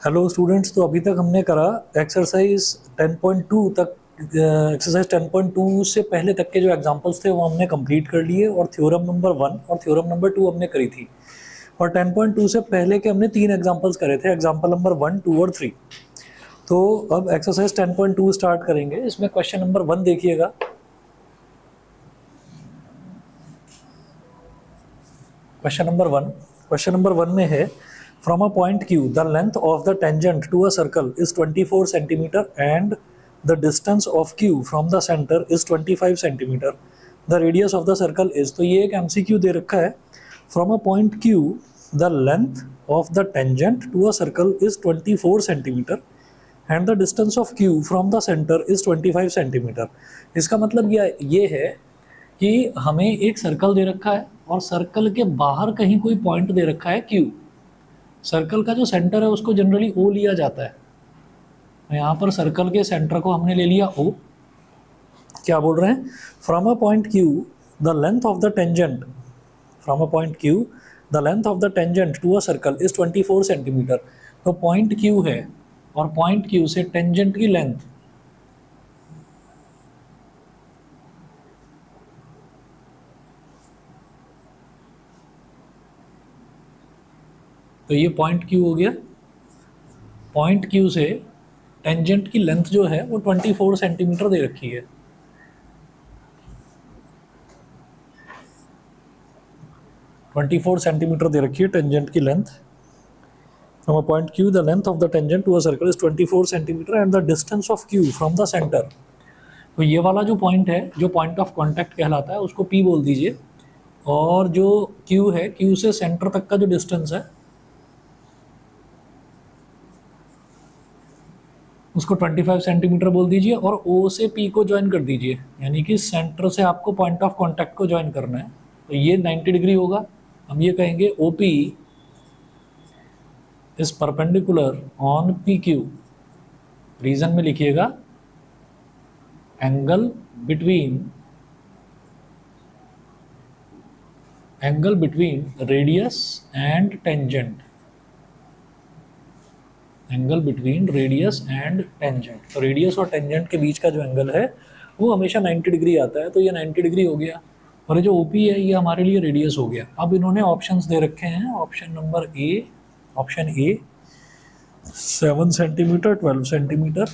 Hello students, तो अभी तक हमने करा एक्सरसाइज 10.2 तक। एक्सरसाइज 10.2 से पहले तक के जो एग्जांपल्स थे वो हमने कंप्लीट कर लिए और थ्योरम नंबर 1 और थ्योरम नंबर 2 हमने करी थी। और 10.2 से पहले के हमने 3 एग्जांपल्स करे थे, एग्जांपल नंबर 1, 2 और 3। तो अब एक्सरसाइज 10.2 स्टार्ट करेंगे। इसमें क्वेश्चन नंबर 1 देखिएगा। क्वेश्चन नंबर 1 में है, from a point Q the length of the tangent to a circle is 24 centimetre and the distance of Q from the centre is 25 centimetre. The radius of the circle is, तो ये एक MCQ दे रखा है। From a point Q the length of the tangent to a circle is 24 centimetre and the distance of Q from the centre is 25 centimetre. इसका मतलब ये है कि हमें एक सर्कल दे रखा है और सर्कल के बाहर कहीं कोई पॉइंट दे रखा है क्यू। सर्कल का जो सेंटर है उसको जनरली ओ लिया जाता है। यहाँ पर सर्कल के सेंटर को हमने ले लिया ओ। क्या बोल रहे हैं? From a point Q the length of the tangent, from a point Q the length of the tangent to a circle is 24 centimetre. तो पॉइंट क्यू है और पॉइंट क्यू से टेंजेंट की लेंथ, तो ये पॉइंट क्यू हो गया। Point Q से टेंजेंट की लेंथ जो है वो 24 सेंटीमीटर दे रखी है। ट्वेंटी फोर सेंटीमीटर दे रखी है टेंजेंट की length. From a point Q the length of the tangent to a circle is 24 centimetre and the distance of Q from the centre. तो ये वाला जो पॉइंट है, जो पॉइंट ऑफ कांटेक्ट कहलाता है, उसको पी बोल दीजिए। और जो क्यू है, क्यू से सेंटर तक का जो डिस्टेंस है उसको 25 सेंटीमीटर बोल दीजिए और ओ से पी को ज्वाइन कर दीजिए, यानी कि सेंटर से आपको पॉइंट ऑफ कांटेक्ट को ज्वाइन करना है। तो ये 90 डिग्री होगा। हम ये कहेंगे O P is perpendicular on P Q. Reason में लिखिएगा angle between radius and tangent, angle between radius and tangent. तो रेडियस और टेंजेंट के बीच का जो एंगल है वो हमेशा 90 डिग्री आता है। तो ये 90 डिग्री हो गया और ये जो ओपी है ये हमारे लिए रेडियस हो गया। अब इन्होंने ऑप्शंस दे रखे हैं। Option number A, option A 7 centimetre, 12 centimetre.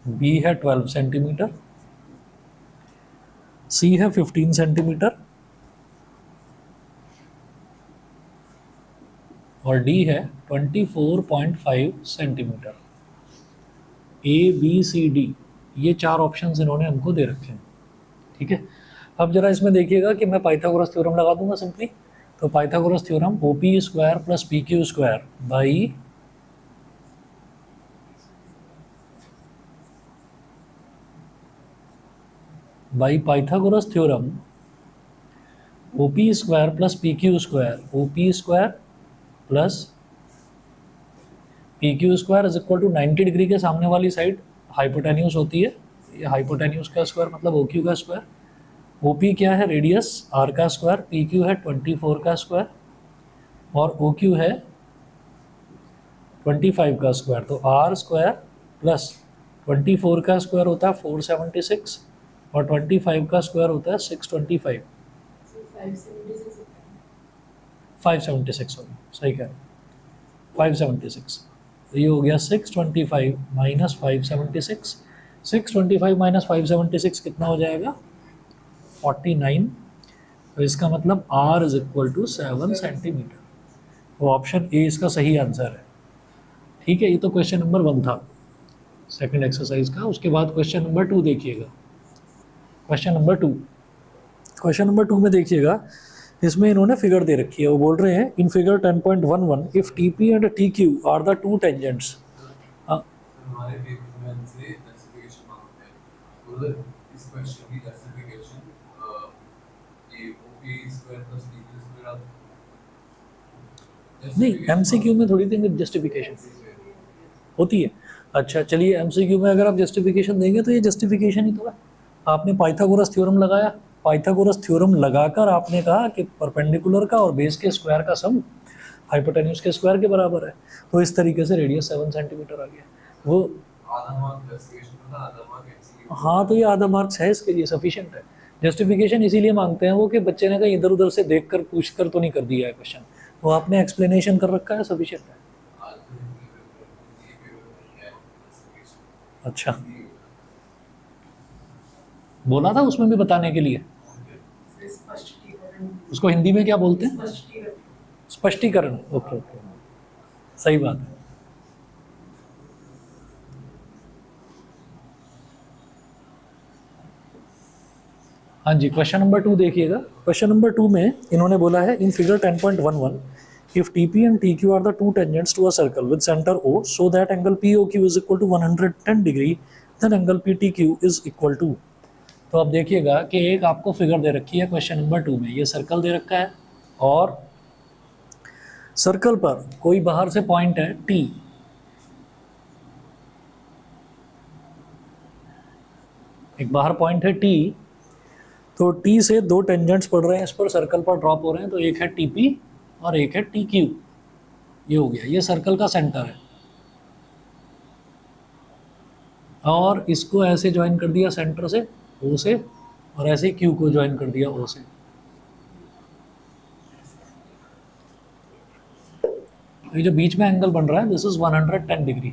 B है 12 सेंटीमीटर। सी है 15 सेंटीमीटर और डी है 24.5 centimetre. A B C D, ये 4 ऑप्शंस इन्होंने हमको दे रखे हैं। ठीक है, अब जरा इसमें देखिएगा कि मैं पाइथागोरस थ्योरम लगा दूंगा सिंपली। तो Pythagoras theorem O P square plus P Q square by Pythagoras theorem O P square plus P Q square, O P square plus P Q square is equal to 90 degree के सामने वाली side hypotenuse होती है। ये hypotenuse का square मतलब O Q का square. O P क्या है? रेडियस आर का स्क्वायर। पी क्यू है 24 का स्क्वायर और ओ क्यू है 25 का स्क्वायर। तो आर स्क्वायर प्लस 24 का स्क्वायर होता है 476 और 25 का स्क्वायर होता है 625। 576 होगा, सही कह रहे हैं, 576। तो ये हो गया 625 माइनस 576। 625 माइनस 576 कितना हो जाएगा? 49। तो इसका मतलब R is equal to 7 centimetre. तो ऑप्शन ए इसका सही आंसर है। ठीक है, ये तो क्वेश्चन नंबर 1 था सेकंड एक्सरसाइज का। उसके बाद क्वेश्चन नंबर 2 देखिएगा। क्वेश्चन नंबर 2 में देखिएगा, इसमें इन्होंने फिगर दे रखी है। वो बोल रहे हैं in figure 10.11 if T P and T Q R the two tangents. हमारे पेपर में से जस्टिफिकेशन मांगते हैं। उधर इस क्वेश्चन की जस्टिफिकेशन ये OP square plus B Q square नहीं, एमसीक्यू में थोड़ी देंगे जस्टिफिकेशन होती है। अच्छा चलिए, एमसीक्यू में अगर आप जस्टिफिकेशन देंगे तो ये जस्टिफिकेशन ही तो है। आपने पाइथागोरस थ्योरम लगाया, पाइथागोरस थ्योरम लगाकर आपने कहा कि परपेंडिकुलर का और बेस के स्क्वायर का सम हाइपोटेन्यूज के स्क्वायर के बराबर है, तो इस तरीके से रेडियस 7 सेंटीमीटर आ गया वो। आधा मार्क जस्टिफिकेशन में था, आधा मार्क एमसीक्यू। हाँ, तो ये आधा मार्क्स है इसके लिए, सफिशिएंट है। जस्टिफिकेशन इसीलिए मांगते हैं वो कि बच्चे ने कहीं इधर उधर से देख कर पूछ कर तो नहीं कर दिया है क्वेश्चन, तो आपने एक्सप्लेनेशन कर रखा है, सफिशिएंट है। आज तो ये पेपर में है जस्टिफिकेशन। अच्छा, बोला था उसमें भी बताने के लिए। उसको हिंदी में क्या बोलते हैं? स्पष्टीकरण। ओके ओके, सही बात है। हाँ जी, क्वेश्चन नंबर 2 देखिएगा। क्वेश्चन नंबर 2 में इन्होंने बोला है in figure 10.11 if TP and TQ are the two tangents to a circle with center O so that angle POQ is equal to 110 degree then angle PTQ is equal to। तो अब देखिएगा कि एक आपको फिगर दे रखी है question number 2 में, ये सर्कल दे रखा है और सर्कल पर कोई बाहर से पॉइंट है T, एक बाहर पॉइंट है T, तो T से दो टेंजेंट्स पड़ रहे हैं इस पर, सर्कल पर ड्रॉप हो रहे हैं, तो एक है TP और एक है TQ। ये हो गया, ये सर्कल का सेंटर है और इसको ऐसे ज्वाइन कर दिया सेंटर से O से, और ऐसे Q को ज्वाइन कर दिया O से। ये जो बीच में एंगल बन रहा है दिस इज 110 डिग्री।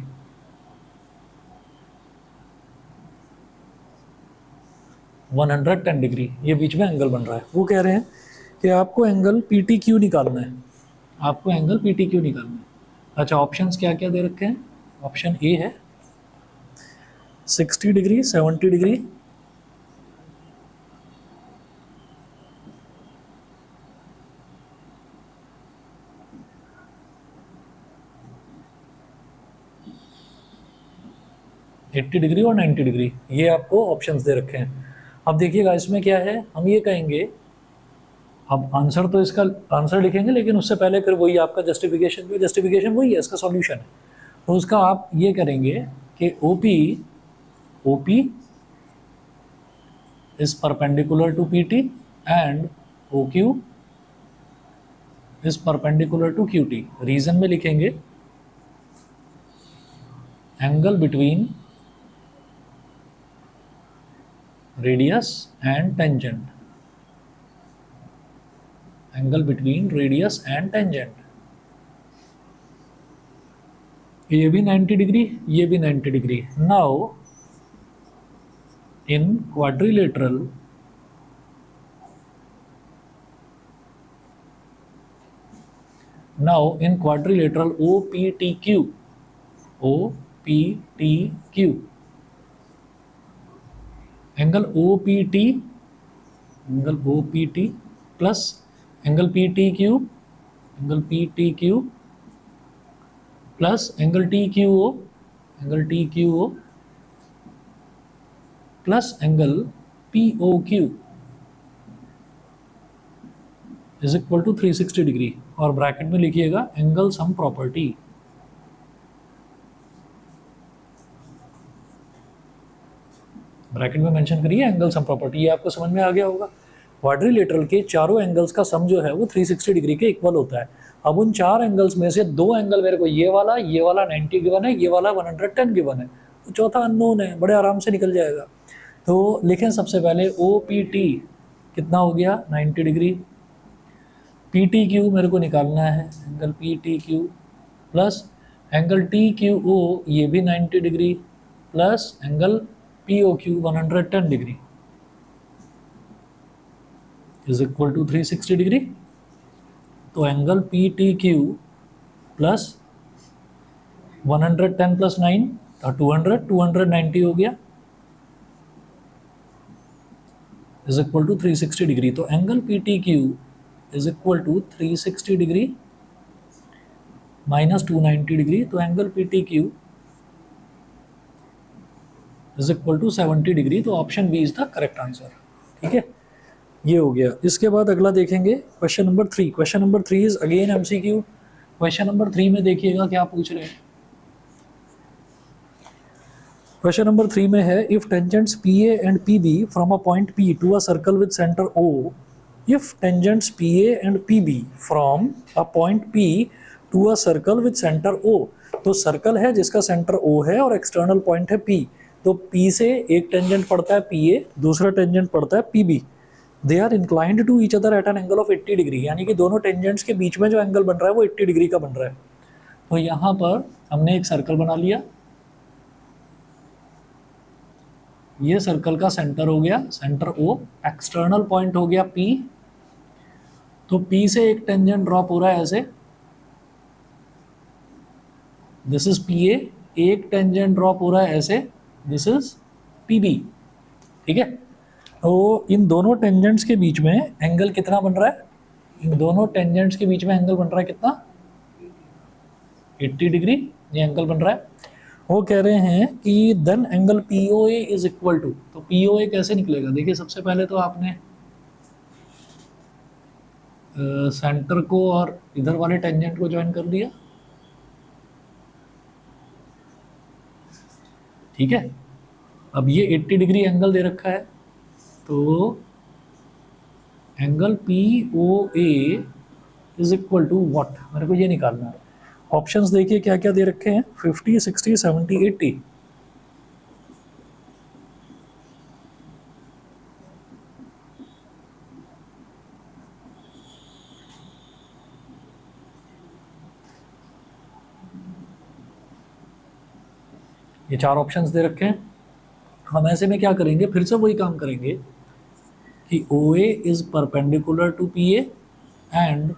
110 डिग्री ये बीच में एंगल बन रहा है। वो कह रहे हैं कि आपको एंगल PTQ निकालना है, आपको एंगल PTQ निकालना है। अच्छा, ऑप्शंस क्या क्या दे रखे हैं? ऑप्शन ए है 60 डिग्री, 70 डिग्री, एट्टी डिग्री और 90 डिग्री, ये आपको ऑप्शंस दे रखे हैं। अब देखिएगा इसमें क्या है, हम ये कहेंगे, अब आंसर तो इसका आंसर लिखेंगे लेकिन उससे पहले फिर वही आपका जस्टिफिकेशन, जो जस्टिफिकेशन वही है, इसका सॉल्यूशन है। तो उसका आप ये करेंगे कि OP is perpendicular to PT and OQ is perpendicular to QT। Reason में लिखेंगे angle between radius and tangent, angle between radius and tangent. ये भी 90 डिग्री, ये भी 90 degree. Now in quadrilateral OPTQ angle OPT plus angle PTQ plus angle TQO plus angle POQ is equal to 360 degree, और bracket में लिखिएगा angle sum property. Bracket में mention करिए angle sum property. ये आपको समझ में आ गया होगा। क्वाड्रिलेटरल के चारों एंगल्स का सम जो है वो 360 डिग्री के इक्वल होता है। अब उन चार एंगल्स में से दो एंगल मेरे को ये वाला 90 गिवन है, ये वाला 110 गिवन है, तो चौथा अननोन है, बड़े आराम से निकल जाएगा। तो लिखें सबसे पहले OPT कितना हो गया 90 डिग्री, PTQ मेरे को निकालना है angle PTQ plus angle TQO ये भी 90 degree plus angle POQ 110 degree is equal to 360 degree. तो एंगल PTQ प्लस 110 प्लस 9 290 हो गया इज इक्वल टू 360 डिग्री। तो angle PTQ is equal to 360 degree minus 290 degree, तो angle PTQ is equal to 70 degree. तो option B is the correct answer. ठीक है, ये हो गया। इसके बाद अगला देखेंगे question number 3। Question number 3 is again MCQ। Question number 3 में देखिएगा क्या पूछ रहे हैं। क्वेश्चन नंबर 3 में है if tangents P A and P B from a point P to a circle with centre O, if tangents P A and P B from a point P to a circle with centre O, तो circle है जिसका centre O है और external point है P, तो P से एक tangent पड़ता है पी ए, दूसरा टेंजेंट पड़ता है P B, they are inclined to each other at an angle of 80 degree, यानी कि दोनों टेंजेंट्स के बीच में जो एंगल बन रहा है वो 80 डिग्री का बन रहा है। तो यहाँ पर हमने एक सर्कल बना लिया, ये सर्कल का सेंटर हो गया सेंटर ओ, एक्सटर्नल पॉइंट हो गया P, तो P से एक टेंजेंट ड्रॉप हो रहा है ऐसे, दिस इज पी ए, एक टेंजेंट ड्रॉप हो रहा है ऐसे, दिस इज पी बी, ठीक है। तो इन दोनों टेंजेंट्स के बीच में एंगल कितना बन रहा है, इन दोनों टेंजेंट्स के बीच में एंगल बन रहा है कितना, 80 डिग्री ये एंगल बन रहा है। वो कह रहे हैं कि then angle P O A is equal to, तो पी ओ ए कैसे निकलेगा, देखिए सबसे पहले तो आपने सेंटर को और इधर वाले टेंजेंट को ज्वाइन कर दिया, ठीक है। अब ये 80 डिग्री एंगल दे रखा है, तो angle P O A is equal to what, मेरे को ये निकालना है। ऑप्शंस देखिए क्या क्या दे रखे हैं, 50, 60, 70, 80। ये चार ऑप्शंस दे रखे हैं। हम ऐसे में क्या करेंगे, फिर से वही काम करेंगे कि O A is perpendicular to P A and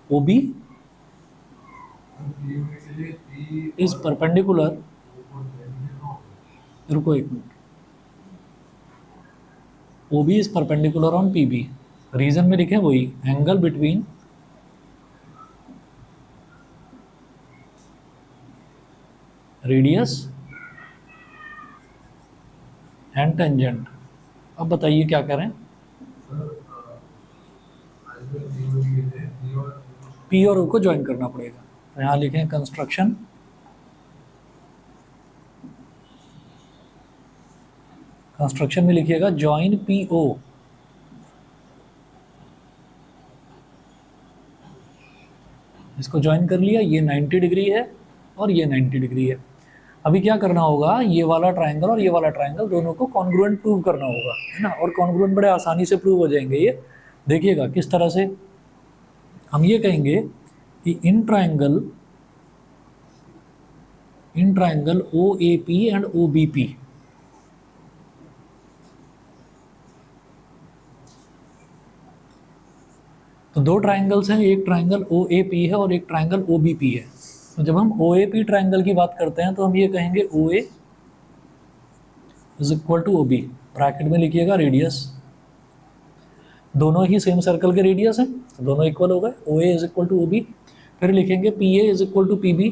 O B is perpendicular, रुको एक minute, O B is perpendicular on P B, reason में लिखें वही, angle between radius and tangent. अब बताइए क्या करें, पी और ओ को ज्वाइन करना पड़ेगा, तो यहाँ लिखें कंस्ट्रक्शन, कंस्ट्रक्शन में लिखिएगा ज्वाइन पी ओ, इसको ज्वाइन कर लिया, ये 90 डिग्री है और ये 90 डिग्री है। अभी क्या करना होगा, ये वाला ट्रायंगल और ये वाला ट्रायंगल दोनों को कॉन्ग्रुएंट प्रूव करना होगा, है ना, और कॉन्ग्रुएंट बड़े आसानी से प्रूव हो जाएंगे ये, देखिएगा किस तरह से। हम ये कहेंगे कि in triangle O A P and O B P, तो दो ट्रायंगल्स हैं, एक ट्रायंगल ओ ए पी है और एक ट्रायंगल ओ बी पी है। तो जब हम ओ ए पी ट्रायंगल की बात करते हैं तो हम ये कहेंगे O A is equal to O B, bracket में लिखिएगा रेडियस, दोनों ही सेम सर्कल के रेडियस हैं तो दोनों इक्वल हो गए, O A is equal to O B. फिर लिखेंगे P A is equal to P B,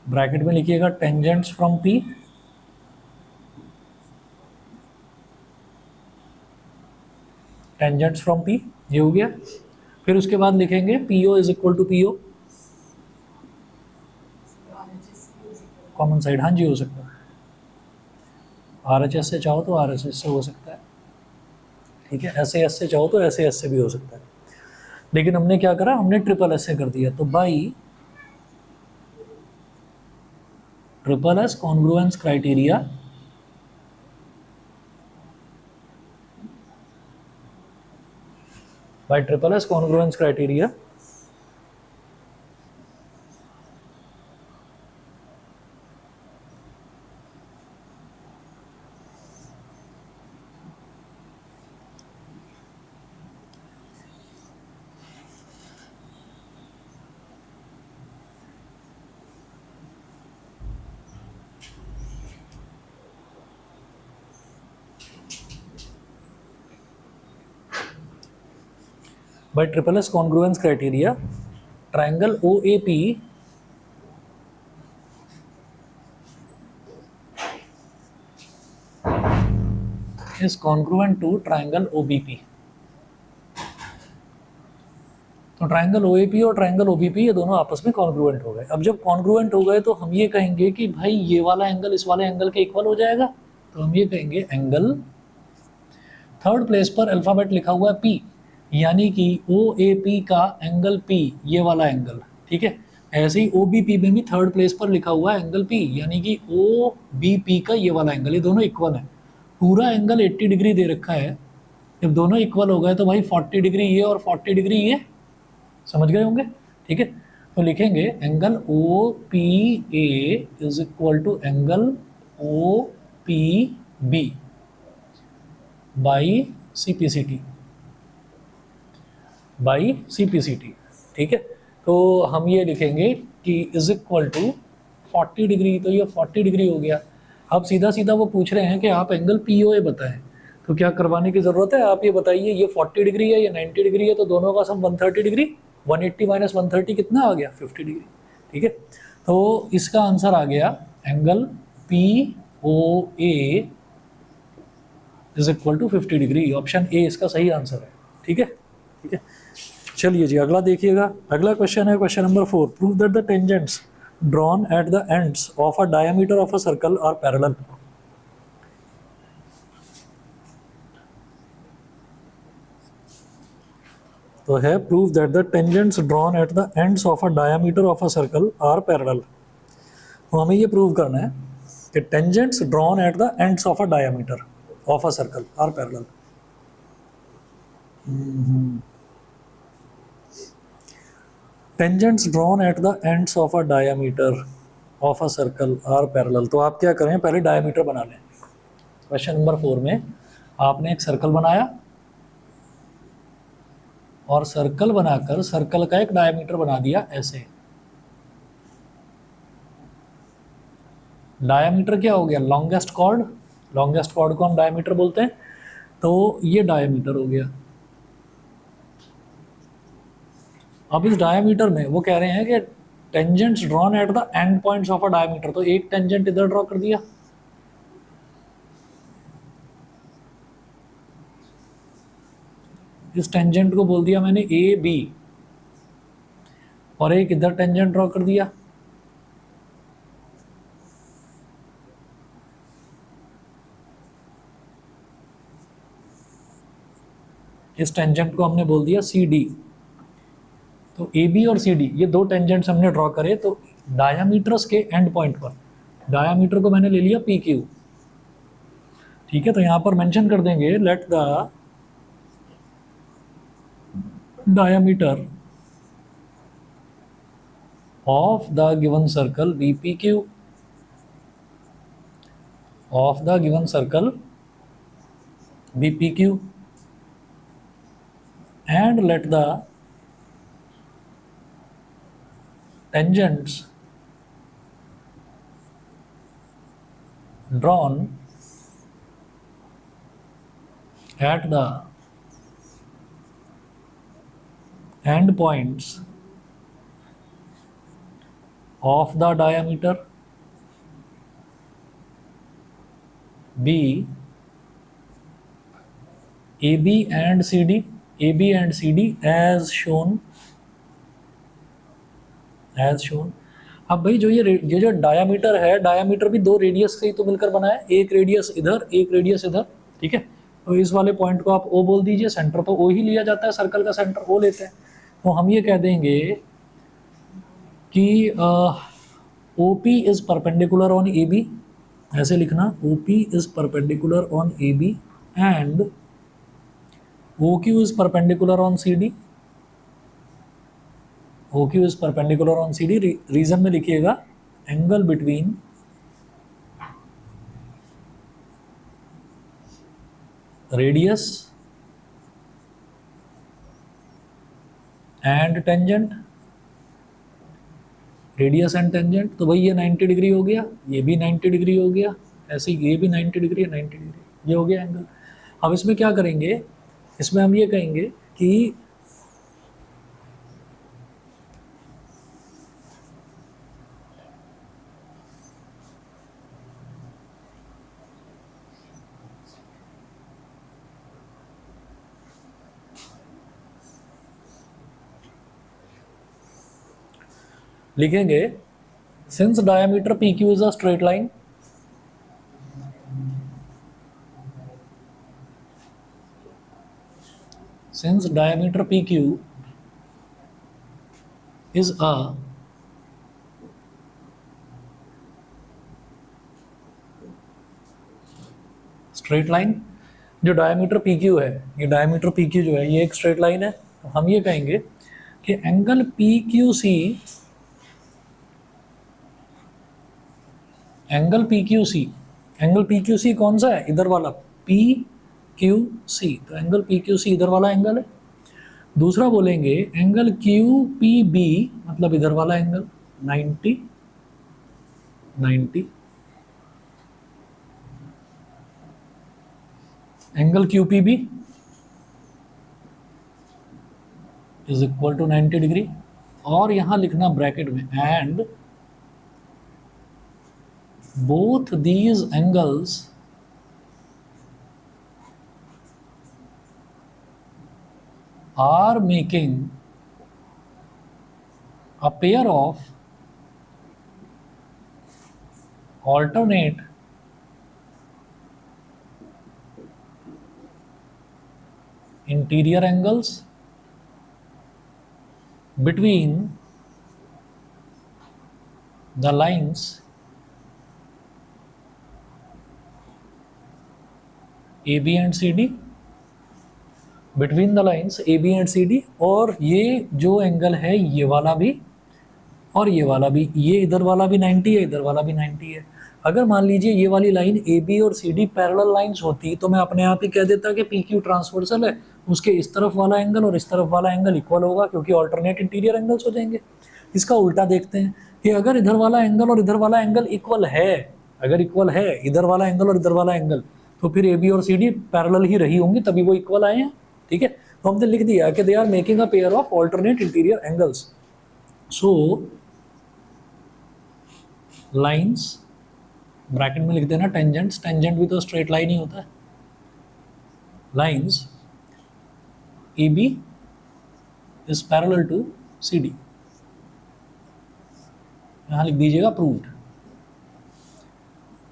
bracket में लिखिएगा tangents from P, tangents from P, ये हो गया। फिर उसके बाद लिखेंगे P O is equal to P O, common side, हाँ जी हो सकता है, आर एच एस से चाहो तो आर एच एस से हो सकता है, ठीक है, ऐसे एस से चाहो तो ऐसे एस से भी हो सकता है, लेकिन हमने क्या करा, हमने ट्रिपल एस से कर दिया। तो by triple S congruence criteria, by triple S congruence criteria, by triple S congruence criteria, triangle OAP is congruent to triangle OBP। तो तो ट्रायंगल OAP और ट्रायंगल OBP ये दोनों आपस में कॉन्ग्रुएंट हो गए। अब जब कॉन्ग्रुएंट हो गए तो हम ये कहेंगे कि भाई ये वाला एंगल इस वाले एंगल के इक्वल हो जाएगा, तो हम ये कहेंगे एंगल, थर्ड प्लेस पर अल्फाबेट लिखा हुआ है P, यानी कि OAP का एंगल P, ये वाला एंगल, ठीक है। ऐसे ही OBP में भी थर्ड प्लेस पर लिखा हुआ है एंगल P, यानी कि OBP का ये वाला एंगल, ये दोनों इक्वल है। पूरा एंगल 80 डिग्री दे रखा है, जब दोनों इक्वल हो गए तो भाई 40 डिग्री ये और 40 डिग्री ये, समझ गए होंगे, ठीक है। तो लिखेंगे angle OPA is equal to angle OPB by CPCT, by CPCT, ठीक है। तो हम ये लिखेंगे कि इज इक्वल टू 40 डिग्री, तो ये 40 डिग्री हो गया। अब सीधा सीधा वो पूछ रहे हैं कि आप एंगल POA बताएं, तो क्या करवाने की ज़रूरत है, आप ये बताइए ये 40 डिग्री है, ये 90 डिग्री है, तो दोनों का सम 130 डिग्री, 180 माइनस 130 कितना आ गया, 50 डिग्री, ठीक है। तो इसका आंसर आ गया angle POA is equal to 50 degree, option A इसका सही आंसर है, ठीक है, ठीक है। चलिए जी अगला देखिएगा, अगला क्वेश्चन है question number 4, prove that the tangents drawn at the ends of a diameter of a circle are parallel. तो है prove that the tangents drawn at the ends of a diameter of a circle are parallel. तो हमें ये prove करना है कि tangents drawn at the ends of a diameter of a circle are parallel. Tangents drawn at the ends of a diameter of a circle are parallel. तो आप क्या करें, पहले डायमीटर बना लें। क्वेश्चन नंबर 4 में आपने एक सर्कल बनाया और सर्कल बनाकर सर्कल का एक डायमीटर बना दिया ऐसे। डायमीटर क्या हो गया, लॉन्गेस्ट कॉर्ड, लॉन्गेस्ट कॉर्ड को हम डायमीटर बोलते हैं, तो ये डायमीटर हो गया। अब इस डायमीटर में वो कह रहे हैं कि tangents drawn at the end points of a diameter, तो एक टेंजेंट इधर ड्रॉ कर दिया, इस टेंजेंट को बोल दिया मैंने AB, और एक इधर टेंजेंट ड्रॉ कर दिया, इस टेंजेंट को हमने बोल दिया CD। तो AB और CD ये दो टेंजेंट्स हमने ड्रॉ करे, तो डायामीटर्स के एंड पॉइंट पर डायामीटर को मैंने ले लिया PQ, ठीक है। तो यहां पर मेंशन कर देंगे let the diameter of the given circle be PQ, of the given circle be PQ, and let the tangents drawn at the end points of the diameter be AB and CD, AB and CD as shown, as shown। अब भाई जो ये जो diameter है, diameter भी दो radius से ही तो मिलकर बना है, एक रेडियस इधर एक रेडियस इधर, ठीक है। तो इस वाले पॉइंट को आप O बोल दीजिए, सेंटर तो O ही लिया जाता है, सर्कल का सेंटर O लेते हैं। तो हम ये कह देंगे कि OP is perpendicular on AB, ऐसे लिखना, OP is perpendicular on AB and OQ is perpendicular on CD, OQ is perpendicular on CD। Reason में लिखिएगा angle between radius and tangent, radius and tangent. तो भाई ये 90 डिग्री हो गया, ये भी 90 डिग्री हो गया, ऐसे ही ये भी 90 डिग्री है, 90 डिग्री, ये हो गया एंगल। अब इसमें क्या करेंगे, इसमें हम ये कहेंगे कि लिखेंगे since diameter P Q is a straight line, since diameter PQ is a straight line, जो डायमीटर PQ है, ये डायमीटर PQ जो है ये एक स्ट्रेट लाइन है, तो हम ये कहेंगे कि angle PQC, angle PQC, angle PQC कौन सा है, इधर वाला PQC, तो एंगल PQC इधर वाला एंगल है। दूसरा बोलेंगे एंगल QPB, मतलब इधर वाला angle 90 90, angle QPB is equal to 90 degree, और यहां लिखना ब्रैकेट में and both these angles are making a pair of alternate interior angles between the lines AB and CD, between the lines AB and CD, और ये जो angle है ये वाला भी और ये वाला भी, ये इधर वाला भी 90 है, इधर वाला भी 90 है। अगर मान लीजिए ये वाली लाइन AB और CD पैरेलल लाइंस होती तो मैं अपने आप ही कह देता कि PQ ट्रांसवर्सल है, उसके इस तरफ वाला एंगल और इस तरफ वाला एंगल इक्वल होगा, क्योंकि ऑल्टरनेट इंटीरियर एंगल्स हो जाएंगे। इसका उल्टा देखते हैं कि अगर इधर वाला एंगल और इधर वाला एंगल इक्वल है, अगर इक्वल है इधर वाला एंगल और इधर वाला एंगल, तो फिर AB और CD पैरेलल ही रही होंगी, तभी वो इक्वल आए हैं। ठीक है, तो हमने लिख दिया कि they are making a pair of alternate interior angles. So lines, bracket में लिख देना टेंजेंट्स, टेंजेंट भी तो स्ट्रेट लाइन ही होता है। Lines AB is parallel to CD, यहां लिख दीजिएगा प्रूव्ड।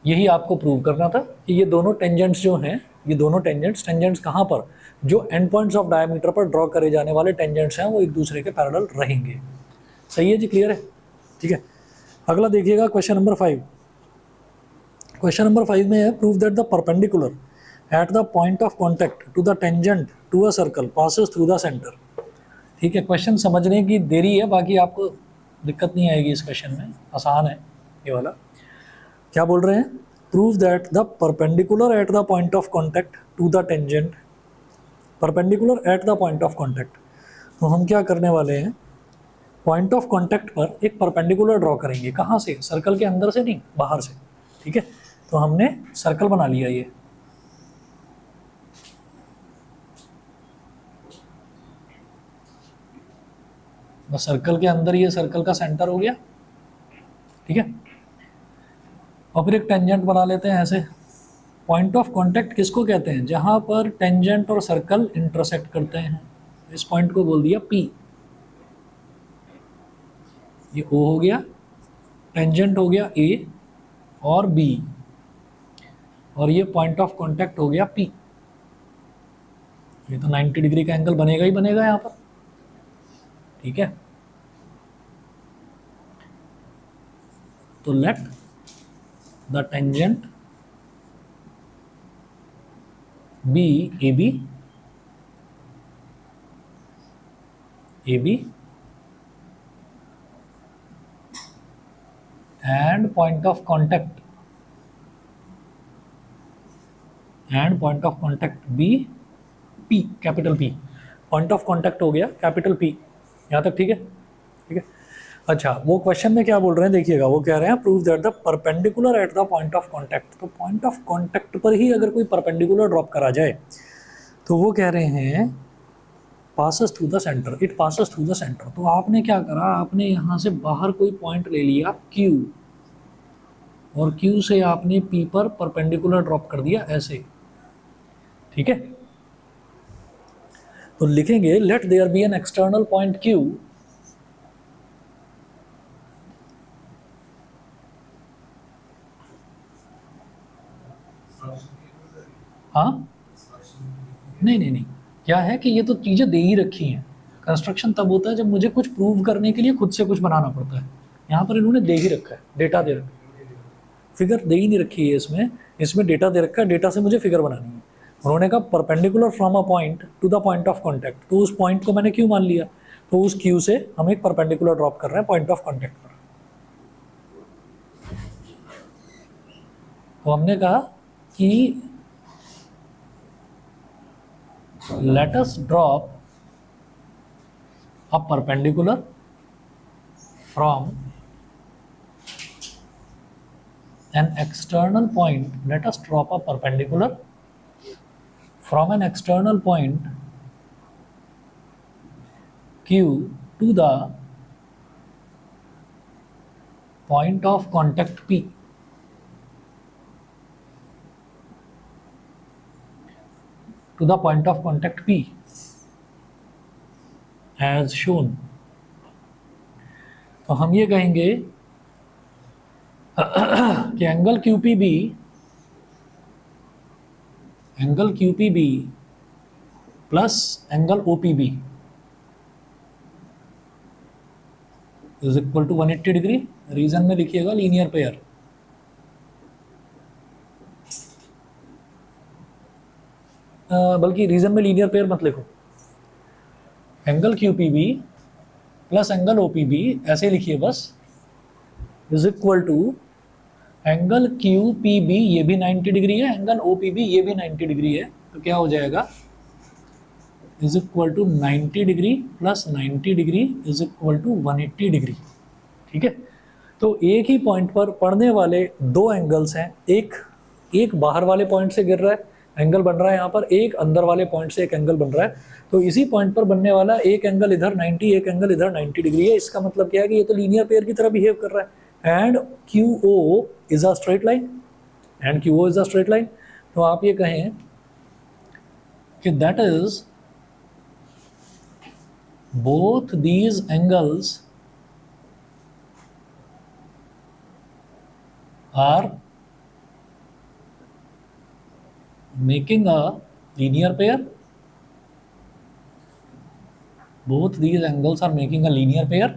यही आपको प्रूव करना था कि ये दोनों टेंजेंट्स जो हैं, ये दोनों टेंजेंट्स कहाँ पर, जो एंड पॉइंट्स ऑफ डायमीटर पर ड्रॉ करे जाने वाले टेंजेंट्स हैं वो एक दूसरे के पैरेलल रहेंगे। सही है जी, क्लियर है? ठीक है, अगला देखिएगा क्वेश्चन नंबर 5। क्वेश्चन नंबर 5 में है prove that the perpendicular at the point of contact to the tangent to a circle passes through the centre. ठीक है, क्वेश्चन समझने की देरी है, बाकी आपको दिक्कत नहीं आएगी इस क्वेश्चन में, आसान है ये वाला। क्या बोल रहे हैं? Prove that the perpendicular at the point of contact to the tangent, perpendicular at the point of contact. तो हम क्या करने वाले हैं, पॉइंट ऑफ कॉन्टैक्ट पर एक परपेंडिकुलर ड्रॉ करेंगे। कहाँ से? सर्कल के अंदर से नहीं, बाहर से। ठीक है, तो हमने सर्कल बना लिया ये, सर्कल के अंदर ये सर्कल का सेंटर हो गया। ठीक है, और फिर एक टेंजेंट बना लेते हैं ऐसे। पॉइंट ऑफ कांटेक्ट किसको कहते हैं? जहां पर टेंजेंट और सर्कल इंटरसेक्ट करते हैं। इस पॉइंट को बोल दिया P, ये O हो गया, टेंजेंट हो गया A और B, और ये पॉइंट ऑफ कांटेक्ट हो गया P। ये तो 90 डिग्री का एंगल बनेगा ही बनेगा यहाँ पर। ठीक है, तो let the tangent be AB, AB and point of contact B P, capital P, point of contact हो गया कैपिटल P। यहाँ तक ठीक है? ठीक है, अच्छा वो क्वेश्चन में क्या बोल रहे हैं देखिएगा, वो कह रहे हैं prove that the perpendicular at the point of contact. तो पॉइंट ऑफ कॉन्टैक्ट पर ही अगर कोई परपेंडिकुलर ड्रॉप करा जाए तो वो कह रहे हैं passes through the centre, it passes through the centre. तो आपने क्या करा, आपने यहाँ से बाहर कोई पॉइंट ले लिया Q, और Q से आपने P पर परपेंडिकुलर ड्रॉप कर दिया ऐसे। ठीक है, तो लिखेंगे let there be an external point Q हाँ कंस्ट्रक्शन नहीं नहीं नहीं, क्या है कि ये तो चीज़ें दे ही रखी हैं। कंस्ट्रक्शन तब होता है जब मुझे कुछ प्रूव करने के लिए खुद से कुछ बनाना पड़ता है। यहाँ पर इन्होंने दे ही रखा है, डेटा दे रखा है, फिगर दे ही नहीं रखी है इसमें। इसमें डेटा दे रखा है, डेटा से मुझे फिगर बनानी है। उन्होंने कहा perpendicular from a point two the point of contact, तो उस पॉइंट को मैंने क्यू मान लिया, तो उस क्यू से हम एक परपेंडिकुलर ड्रॉप कर रहे हैं पॉइंट ऑफ कॉन्टैक्ट पर। तो हमने कहा कि let us drop a perpendicular from an external point. Let us drop a perpendicular from an external point Q to the point of contact P. To the point of contact P as shown. तो हम ये कहेंगे कि angle QPB plus angle OPB is equal to 180 degree. Reason में लिखिएगा linear pair. बल्कि reason में linear pair मत लिखो, angle QPB plus angle OPB ऐसे लिखिए बस, is equal to angle QPB ये भी 90 डिग्री है, एंगल OPB ये भी 90 डिग्री है, तो क्या हो जाएगा is equal to 90 degree plus 90 degree is equal to 180 degree. ठीक है, तो एक ही पॉइंट पर पड़ने वाले दो एंगल्स हैं, एक बाहर वाले पॉइंट से गिर रहा है, एंगल बन रहा है यहाँ पर, एक अंदर वाले पॉइंट से एक एंगल बन रहा है। तो इसी पॉइंट पर बनने वाला एक एंगल इधर 90, एक एंगल इधर 90 डिग्री है। इसका मतलब क्या है कि ये तो लीनियर पेयर की तरह बिहेव कर रहा है। And QO is a straight line, and QO is a straight line. तो आप ये कहें कि that is both these angles are making a linear pair. Both these angles are making a linear pair.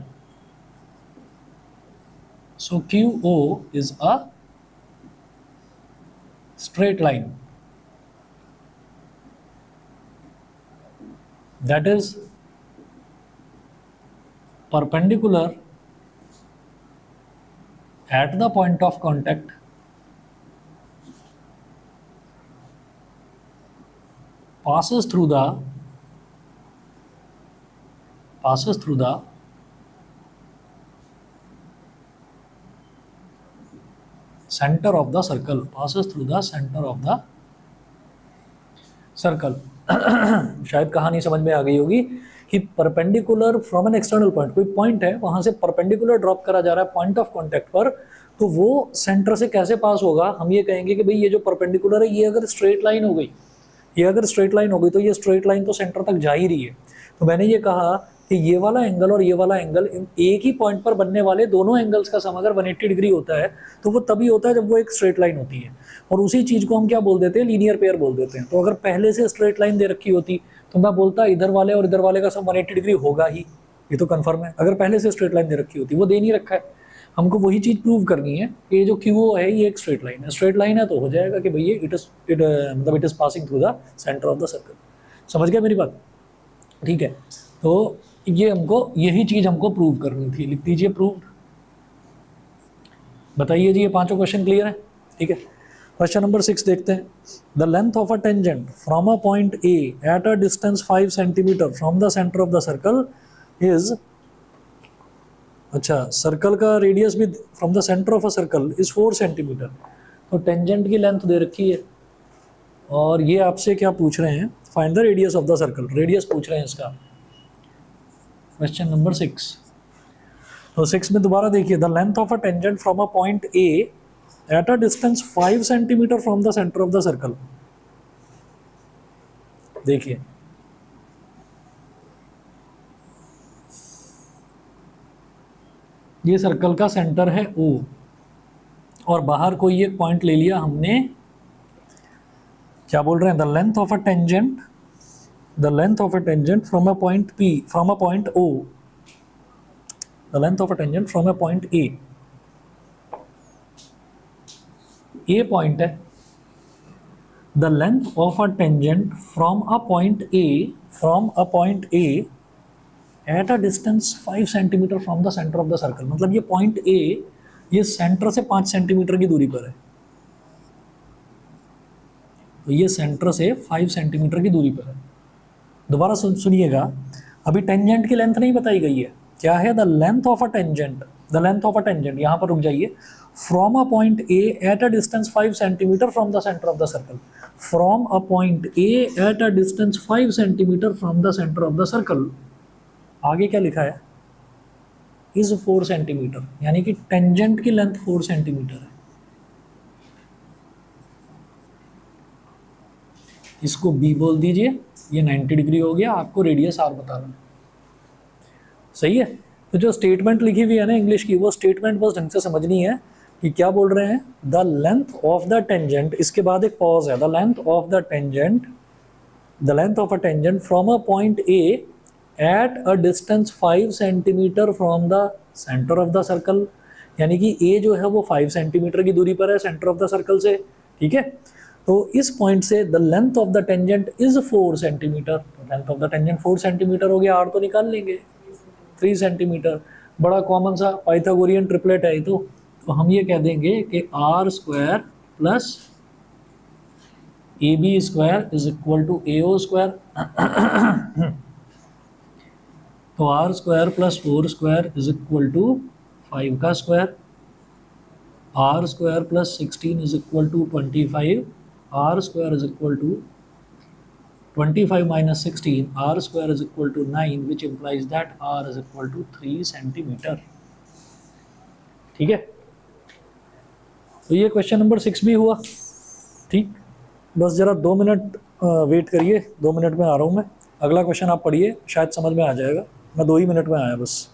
So QO is a straight line. That is perpendicular at the point of contact passes through the center of the circle, passes through the center of the circle. शायद कहानी समझ में आ गई होगी कि perpendicular from N external point, कोई point है वहां से परपेंडिकुलर ड्रॉप करा जा रहा है पॉइंट ऑफ कांटेक्ट पर, तो वो सेंटर से कैसे पास होगा। हम ये कहेंगे कि भाई ये जो परपेंडिकुलर है ये अगर स्ट्रेट लाइन हो गई, तो ये स्ट्रेट लाइन तो सेंटर तक जा ही रही है। तो मैंने ये कहा कि ये वाला एंगल और ये वाला एंगल, एक ही पॉइंट पर बनने वाले दोनों एंगल्स का सम अगर 180 डिग्री होता है तो वो तभी होता है जब वो एक स्ट्रेट लाइन होती है। और उसी चीज़ को हम क्या बोल देते हैं, लीनियर पेयर बोल देते हैं। तो अगर पहले से स्ट्रेट लाइन दे रखी होती तो मैं बोलता इधर वाले और इधर वाले का सम 180 डिग्री होगा ही, ये तो कन्फर्म है। अगर पहले से स्ट्रेट लाइन दे रखी होती, वो दे नहीं रखा है, हमको वही चीज़ प्रूव करनी है कि ये जो QO है ये एक स्ट्रेट लाइन है। स्ट्रेट लाइन है तो हो जाएगा कि भैया it is passing through the centre of the circle. समझ गया मेरी बात? ठीक है, तो ये हमको यही चीज़ हमको प्रूव करनी थी। लिख दीजिए प्रूव्ड। बताइए जी, ये पांचों क्वेश्चन क्लियर है? ठीक है, क्वेश्चन नंबर 6 देखते हैं। The length of a tangent from a point A eight a distance 5 centimetre from the centre of the circle is, अच्छा सर्कल का रेडियस भी from the centre of a circle is 4 centimetre. तो tangent की length दे रखी है और ये आपसे क्या पूछ रहे हैं, find the radius of the circle. Radius पूछ रहे हैं इसका, क्वेश्चन नंबर 6। तो 6 में दोबारा देखिए, the length of a tangent from a point A eight a distance 5 centimetre from the centre of the circle. देखिए ये सर्कल का सेंटर है O और बाहर कोई एक पॉइंट ले लिया हमने क्या बोल रहे हैं, the length of a tangent, the length of a tangent from a point P, from a point O, the length of a tangent from a point A point है, the length of a tangent from a point A, from a point A at a distance 5 centimetre from the centre of the circle. मतलब ये point A, ये centre से 5 centimetre की दूरी पर है, तो ये सेंटर से 5 सेंटीमीटर की दूरी पर है। दोबारा सुनिएगा, अभी टेंजेंट की लेंथ नहीं बताई गई है, क्या है, the length of a tangent, the length of a tangent, यहां पर रुक जाइए, from a point A at a distance 5 centimetre from the centre of the circle, from a point A at a distance 5 centimetre from the centre of the circle, आगे क्या लिखा है, is 4 centimetre, यानी कि टेंजेंट की length 4 centimetre है। इसको B बोल दीजिए, ये 90 डिग्री हो गया, आपको रेडियस आर बताना है, सही है। तो जो स्टेटमेंट लिखी हुई है ना इंग्लिश की, वो स्टेटमेंट बस ढंग से समझनी है कि क्या बोल रहे हैं, the length of the tangent, इसके बाद एक पॉज है, the length of the tangent, the length of a tangent from a point A at a distance 5 centimetre from the centre of the circle, यानी कि ए जो है वो 5 सेंटीमीटर की दूरी पर है सेंटर ऑफ द सर्कल से, ठीक है। तो इस पॉइंट से the length of the tangent is 4 centimetre, length of the tangent 4 centimetre हो गया, आर तो निकाल लेंगे 3 सेंटीमीटर, बड़ा कॉमन सा पाइथागोरियन ट्रिपलेट है ये तो हम ये कह देंगे कि R square plus A B square is equal to A O square, तो R square plus 4 square is equal to 5 का square, R square plus 16 is equal to 25, R square is equal to 25 minus 16, r square is equal to 9, which implies that r is equal to 3 centimetre, ठीक है। तो ये question number 6 भी हुआ, ठीक। बस ज़रा 2 मिनट वेट करिए, 2 मिनट में आ रहा हूँ मैं, अगला क्वेश्चन आप पढ़िए, शायद समझ में आ जाएगा, मैं 2 ही मिनट में आया बस।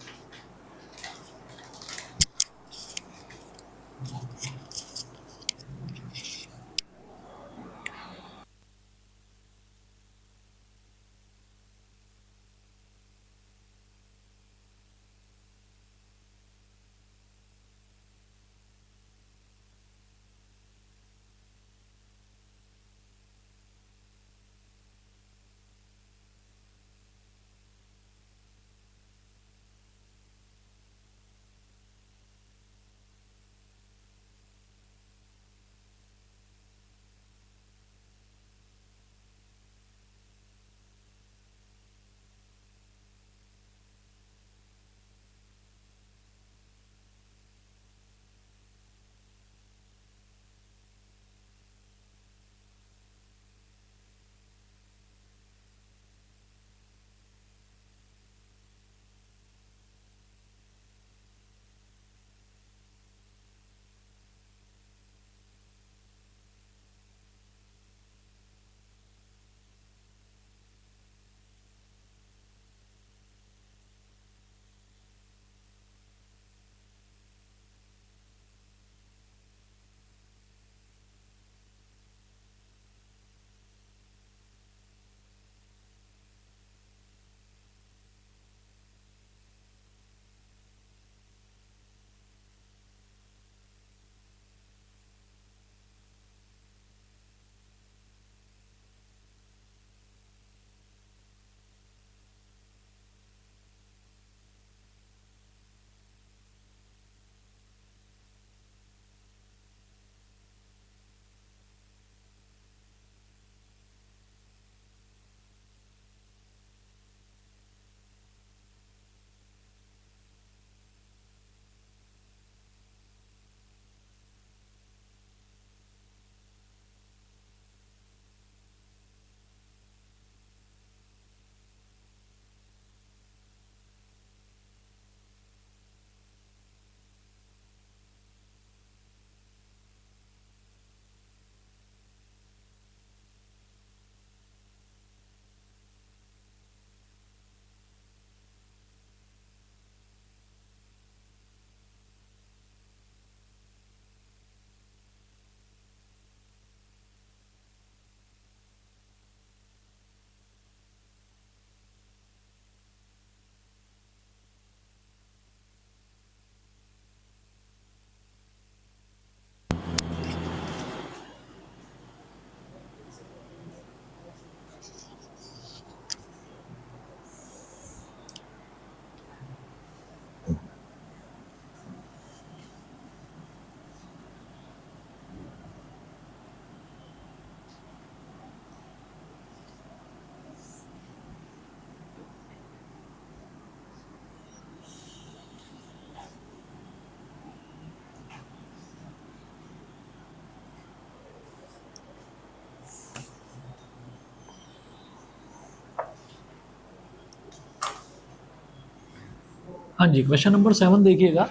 हाँ जी, क्वेश्चन नंबर 7 देखिएगा।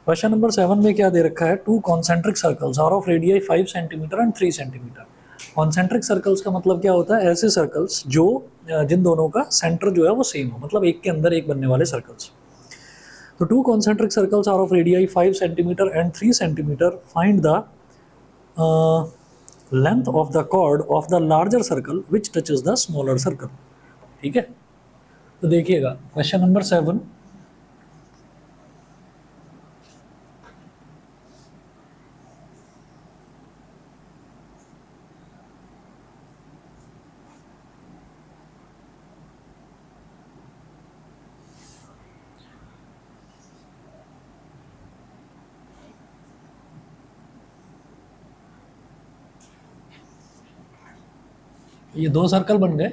क्वेश्चन नंबर 7 में क्या दे रखा है, 2 concentric circles are of radii 5 centimetre and 3 centimetre. Concentric circles का मतलब क्या होता है, ऐसे सर्कल्स जो जिन दोनों का सेंटर जो है वो सेम हो, मतलब एक के अंदर एक बनने वाले सर्कल्स। तो 2 concentric circles are of radii 5 centimeter and 3 centimeter. Find the length of the chord of the larger circle which touches the smaller circle. ठीक है, तो देखिएगा क्वेश्चन नंबर 7। ये 2 सर्कल बन गए।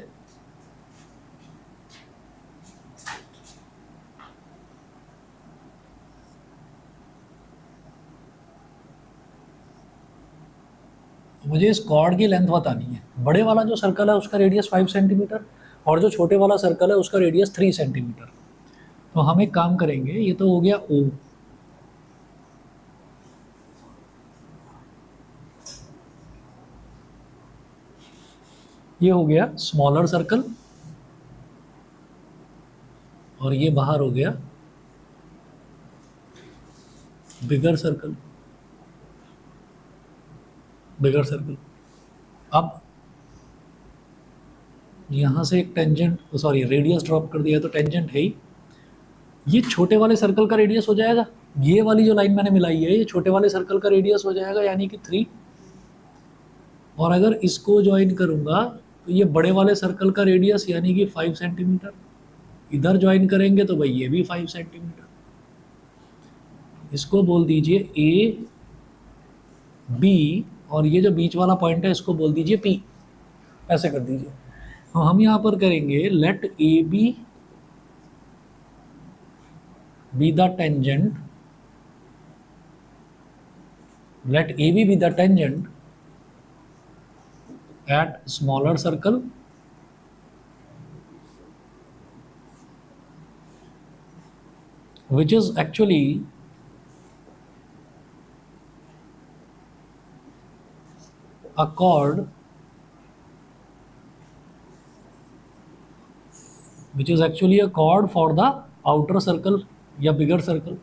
मुझे इस कॉर्ड की लेंथ बतानी है। बड़े वाला जो सर्कल है उसका रेडियस 5 सेंटीमीटर और जो छोटे वाला सर्कल है उसका रेडियस 3 सेंटीमीटर। तो हम एक काम करेंगे, ये तो हो गया O, ये हो गया स्मॉलर सर्कल और ये बाहर हो गया बिगर सर्कल, बिगर सर्कल। अब यहाँ से एक टेंजेंट, सॉरी रेडियस ड्रॉप कर दिया तो टेंजेंट है ही। ये छोटे वाले सर्कल का रेडियस हो जाएगा, ये वाली जो लाइन मैंने मिलाई है ये छोटे वाले सर्कल का रेडियस हो जाएगा यानी कि 3। और अगर इसको ज्वाइन करूँगा तो ये बड़े वाले सर्कल का रेडियस यानी कि 5 सेंटीमीटर। इधर ज्वाइन करेंगे तो भाई ये भी 5 सेंटीमीटर। इसको बोल दीजिए ए बी और ये जो बीच वाला पॉइंट है इसको बोल दीजिए पी। ऐसे कर दीजिए। तो हम यहाँ पर करेंगे let A B be the tangent, let AB be the tangent at smaller circle which is actually a chord which is actually a chord for the outer circle या bigger circle,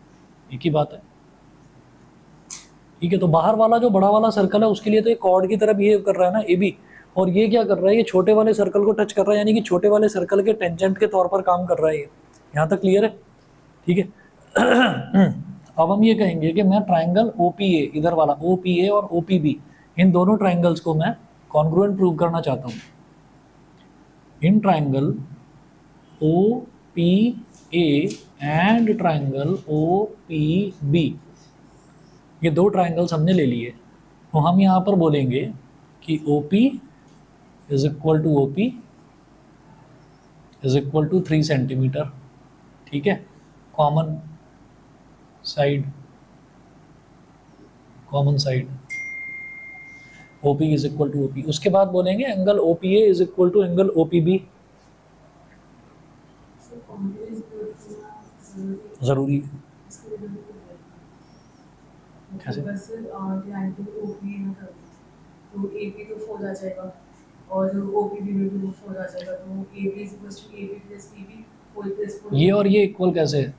एक ही बात है। ठीक है, तो बाहर वाला जो बड़ा वाला सर्कल है उसके लिए तो एक कॉर्ड की तरह बिहेव कर रहा है ना ए बी, और ये क्या कर रहा है, ये छोटे वाले सर्कल को टच कर रहा है यानी कि छोटे वाले सर्कल के टेंजेंट के तौर पर काम कर रहा है ये। यहाँ तक क्लियर है? ठीक है। अब हम ये कहेंगे कि मैं ट्राइंगल ओ पी ए, इधर वाला ओ पी ए और ओ पी बी, इन दोनों ट्राइंगल्स को मैं कॉन्ग्रुएंट प्रूव करना चाहता हूँ। In triangle O P A and triangle O P B, ये दो ट्राइंगल्स हमने ले लिए। तो हम यहाँ पर बोलेंगे कि O P is equal to O P is equal to 3 centimetre. ठीक है, common side, common side O P is equal to O P. उसके बाद बोलेंगे angle O P A is equal to angle O P B. ज़रूरी है कैसे? तो A P तो 4 आ जाएगा और ओ पी बी में भी 4 आ जाएगा, तो A B is equal to A B plus P B, 4 plus 4। ये और ये इक्वल कैसे है,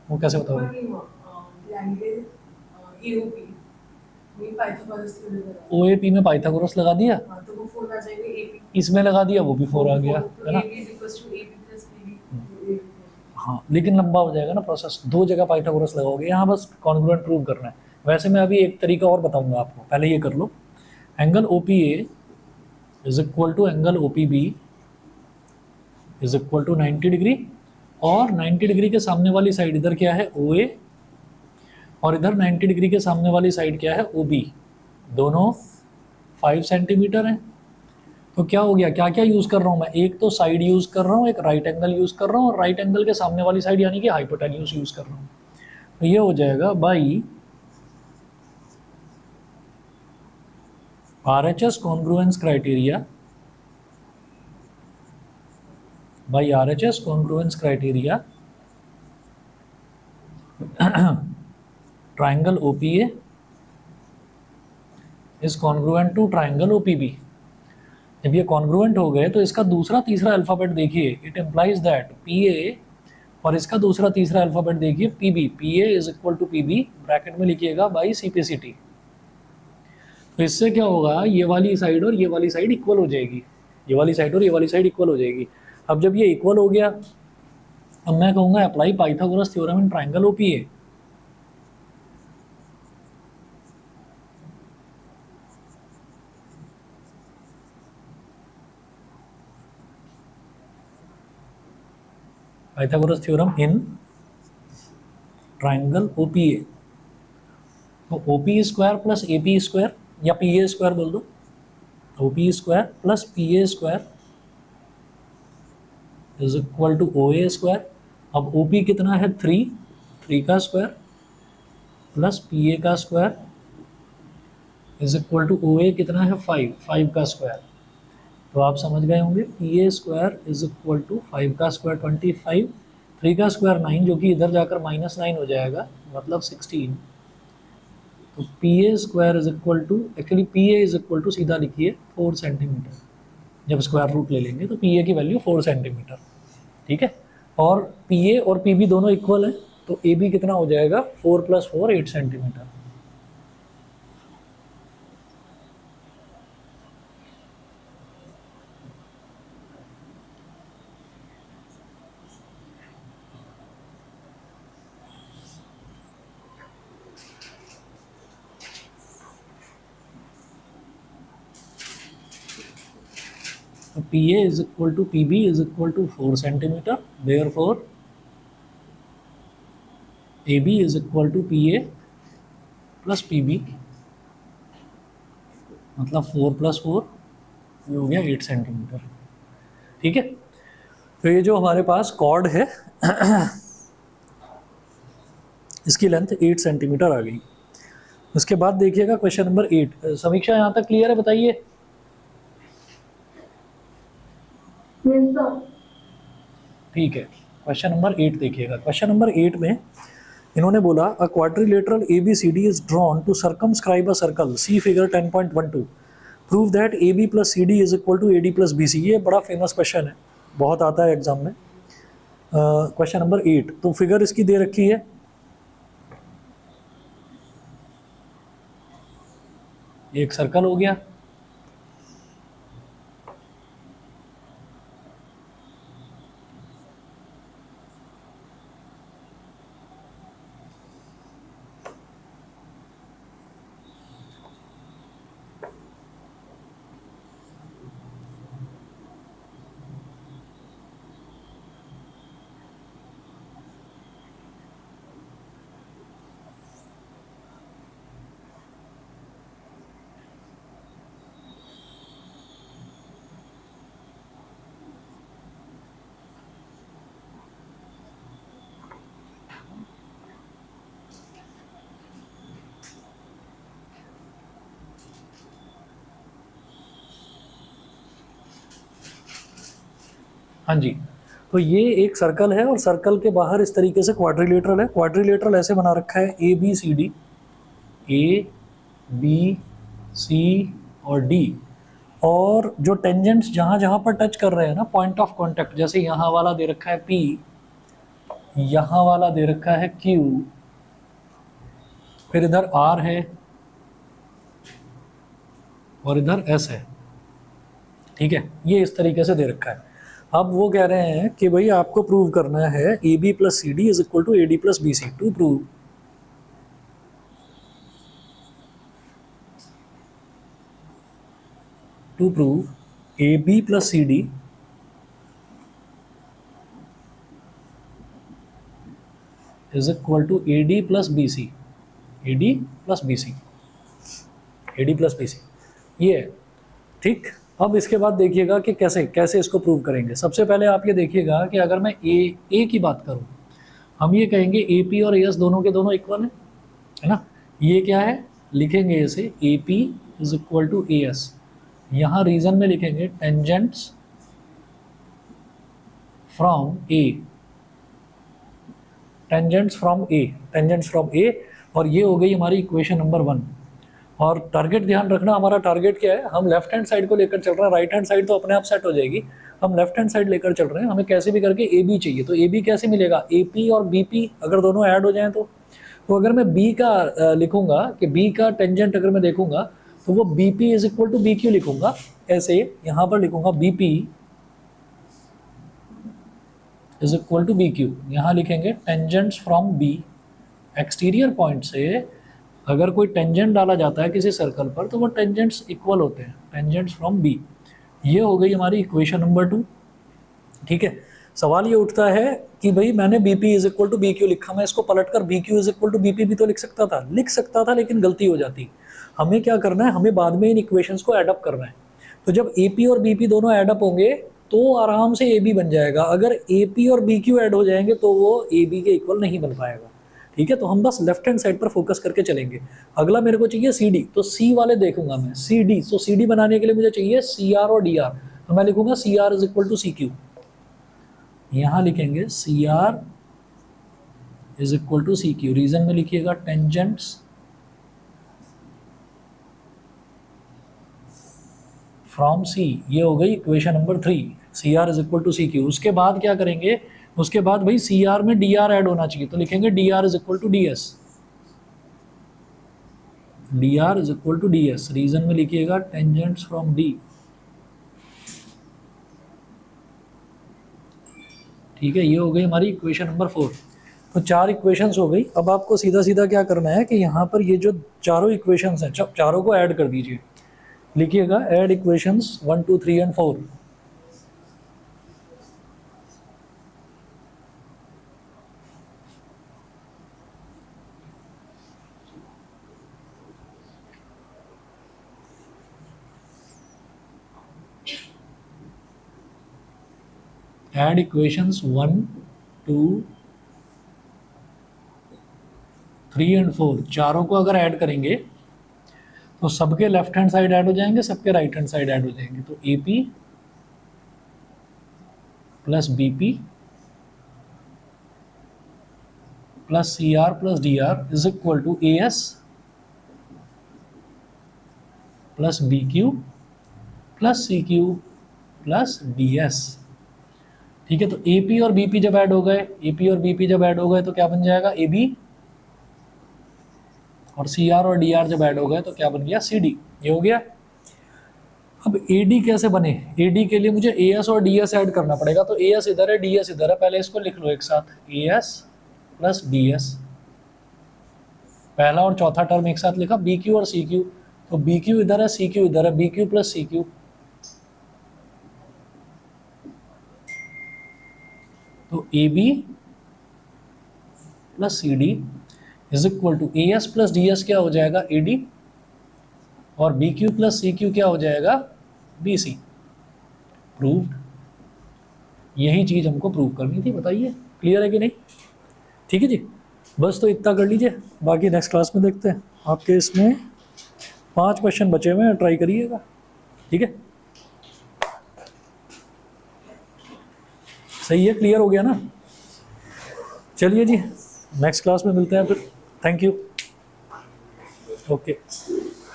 वो कैसे बताओगे? ट्रायंगल एओपी में पाइथागोरस थ्योरम लगा, ओ ए पी में पाइथागोरस लगा दिया, हां तो वो 4 आ जाएगा। ए पी इसमें लगा दिया, वो भी 4 आ गया, है ना? A B is equal to A B plus P B. हाँ, लेकिन लंबा हो जाएगा ना प्रोसेस, दो जगह पाइथागोरस लगाओगे। यहाँ बस कॉन्ग्रुएंट प्रूव करना है। वैसे मैं अभी एक तरीका और बताऊंगा आपको, पहले ये कर लो। Angle O P A is equal to angle O P B is equal to 90 degree, और 90 डिग्री के सामने वाली साइड इधर क्या है, ओ ए, और इधर 90 डिग्री के सामने वाली साइड क्या है, ओ बी। दोनों 5 सेंटीमीटर हैं। तो क्या हो गया, क्या क्या यूज़ कर रहा हूँ मैं, एक तो साइड यूज़ कर रहा हूँ, एक राइट एंगल यूज़ कर रहा हूँ, और राइट एंगल के सामने वाली साइड यानी कि हाइपोटेन्यूज यूज़ कर रहा हूँ। तो ये हो जाएगा by RHS congruence criteria, by RHS congruence criteria triangle OPA is congruent to triangle OPB। जब ये कॉन्ग्रुएंट हो गए तो इसका दूसरा तीसरा अल्फ़ाबेट देखिए, इट इम्प्लाइज दैट PA, और इसका दूसरा तीसरा अल्फ़ाबेट देखिए PB। PA is equal to PB, bracket में लिखिएगा बाई CPCT। तो इससे क्या होगा, ये वाली साइड और ये वाली साइड इक्वल हो जाएगी, ये वाली साइड और ये वाली साइड इक्वल हो जाएगी। अब जब ये इक्वल हो गया, अब मैं कहूँगा apply Pythagoras theorem in triangle OPA। Pythagoras theorem in triangle OPA। तो OP square plus AP square या PA स्क्वायर बोल दो, OP square plus PA square is equal to OA square. अब OP कितना है 3 का स्क्वायर प्लस PA का square is equal to OA कितना है 5 का स्क्वायर। तो आप समझ गए होंगे, PA square is equal to 5 का स्क्वायर 25, 3 का स्क्वायर 9, जो कि इधर जाकर -9 हो जाएगा, मतलब 16। तो PA square is equal to, actually PA is equal to सीधा लिखिए 4 सेंटीमीटर। जब स्क्वायर रूट ले लेंगे तो PA की वैल्यू 4 सेंटीमीटर, ठीक है। और PA और PB दोनों इक्वल हैं, तो AB कितना हो जाएगा 4 + 4 8 सेंटीमीटर। तो PA is equal to PB is equal to 4 centimetre, therefore AB is equal to PA plus PB, मतलब 4 + 4 ये हो गया 8 सेंटीमीटर, ठीक है। तो ये जो हमारे पास कॉर्ड है इसकी लेंथ 8 सेंटीमीटर आ गई। उसके बाद देखिएगा क्वेश्चन नंबर 8। समीक्षा यहाँ तक क्लियर है, बताइए। ठीक है, क्वेश्चन नंबर 8 देखिएगा। क्वेश्चन नंबर 8 में इन्होंने बोला a quadrilateral ABCD is drawn to circumscribe a circle, see figure 10.12, prove that AB + CD is equal to AD + BC। ये बड़ा फेमस क्वेश्चन है, बहुत आता है एग्जाम में। क्वेश्चन नंबर 8, तो फिगर इसकी दे रखी है, ये एक सर्कल हो गया, हाँ जी। तो ये एक सर्कल है और सर्कल के बाहर इस तरीके से क्वाड्रिलेटरल है। क्वाड्रिलेटरल ऐसे बना रखा है ABCD, ABC और D, और जो टेंजेंट्स जहाँ जहाँ पर टच कर रहे हैं ना, पॉइंट ऑफ कांटेक्ट, जैसे यहाँ वाला दे रखा है P, यहाँ वाला दे रखा है Q, फिर इधर R है और इधर S है, ठीक है। ये इस तरीके से दे रखा है। अब वो कह रहे हैं कि भाई आपको प्रूव करना है AB + CD is equal to AD + BC। To prove AB + CD is equal to AD + BC। AD + BC, AD + BC, ये है, ठीक। अब इसके बाद देखिएगा कि कैसे कैसे इसको प्रूव करेंगे। सबसे पहले आप ये देखिएगा कि अगर मैं ए की बात करूं, हम ये कहेंगे AP और AS दोनों के दोनों इक्वल है ना। ये क्या है, लिखेंगे इसे AP is equal to AS। यहाँ रीजन में लिखेंगे tangents from A tangents from A, और ये हो गई हमारी इक्वेशन नंबर 1। और टारगेट ध्यान रखना, हमारा टारगेट क्या है, हम लेफ्ट हैंड साइड को लेकर चल रहे हैं, राइट हैंड साइड तो अपने आप सेट हो जाएगी, हम लेफ्ट हैंड साइड लेकर चल रहे हैं, हमें कैसे भी करके ए बी चाहिए। तो ए बी कैसे मिलेगा, ए पी और बी पी अगर दोनों ऐड हो जाएं तो अगर मैं बी का लिखूंगा कि बी का टेंजेंट अगर मैं देखूंगा तो वो B P is equal to B Q लिखूंगा, ऐसे यहाँ पर लिखूंगा B P is equal to B Q. यहाँ लिखेंगे tangents from B, exterior point से अगर कोई टेंजेंट डाला जाता है किसी सर्कल पर तो वो टेंजेंट्स इक्वल होते हैं, टेंजेंट्स फ्रॉम बी। ये हो गई हमारी इक्वेशन नंबर 2। ठीक है, सवाल ये उठता है कि भाई मैंने B P is equal to B Q लिखा, मैं इसको पलटकर B Q is equal to B P भी तो लिख सकता था, लेकिन गलती हो जाती। हमें क्या करना है, हमें बाद में इन इक्वेशंस को एडअप करना है। तो जब ए पी और बी पी दोनों एडअप होंगे तो आराम से ए बी बन जाएगा। अगर ए पी और बी क्यू ऐड हो जाएंगे तो वो ए बी के इक्वल नहीं बन पाएगा। ठीक है, तो हम बस लेफ्ट हैंड साइड पर फोकस करके चलेंगे। अगला मेरे को चाहिए सी डी, तो सी वाले देखूंगा मैं सी डी। तो सी डी बनाने के लिए मुझे चाहिए सी आर और डी आर, तो मैं लिखूंगा C R is equal to C Q. यहाँ लिखेंगे C R is equal to C Q, reason में लिखिएगा टेंजेंट्स फ्रॉम सी। ये हो गई equation number 3, C R is equal to C Q. उसके बाद क्या करेंगे, उसके बाद भाई सी आर में डी आर ऐड होना चाहिए, तो लिखेंगे D R is equal to D S, D R is equal to D S, reason में लिखिएगा टेंजेंट्स फ्रॉम डी। ठीक है, ये हो गई हमारी इक्वेशन नंबर 4। तो 4 इक्वेशंस हो गई। अब आपको सीधा सीधा क्या करना है कि यहाँ पर ये जो चारों इक्वेशंस हैं, चारों को ऐड कर दीजिए। लिखिएगा add equations 1 2 3 and 4। Add equations 1 2 3 and 4, चारों को अगर ऐड करेंगे तो सबके लेफ्ट हैंड साइड ऐड हो जाएंगे, सबके राइट हैंड साइड ऐड हो जाएंगे। तो A P plus B P plus C R plus D R is equal to A S plus B Q plus C Q plus D S. ठीक है, तो A P और B P जब add हो गए, ए पी और B P जब add हो गए तो क्या बन जाएगा ए बी, और सी आर और डी आर जब ऐड हो गए तो क्या बन गया सी डी। ये हो गया। अब ए डी कैसे बने, ए डी के लिए मुझे ए एस और डी एस ऐड करना पड़ेगा। तो ए एस इधर है, डी एस इधर है, पहले इसको लिख लो एक साथ, ए एस प्लस डी एस। पहला और चौथा टर्म एक साथ लिखा, बी क्यू और सी क्यू। तो बी क्यू इधर है, सी क्यू इधर है, B Q plus C Q. तो A B plus C D is equal to A S plus D S क्या हो जाएगा ए डी, और B Q plus C Q क्या हो जाएगा बी सी। प्रूव्ड। यही चीज़ हमको प्रूव करनी थी, बताइए क्लियर है कि नहीं। ठीक है जी, बस तो इतना कर लीजिए, बाकी नेक्स्ट क्लास में देखते हैं। आपके इसमें 5 क्वेश्चन बचे हुए हैं, ट्राई करिएगा। ठीक है, सही है, क्लियर हो गया ना। चलिए जी, नेक्स्ट क्लास में मिलते हैं फिर। Thank you. ओके।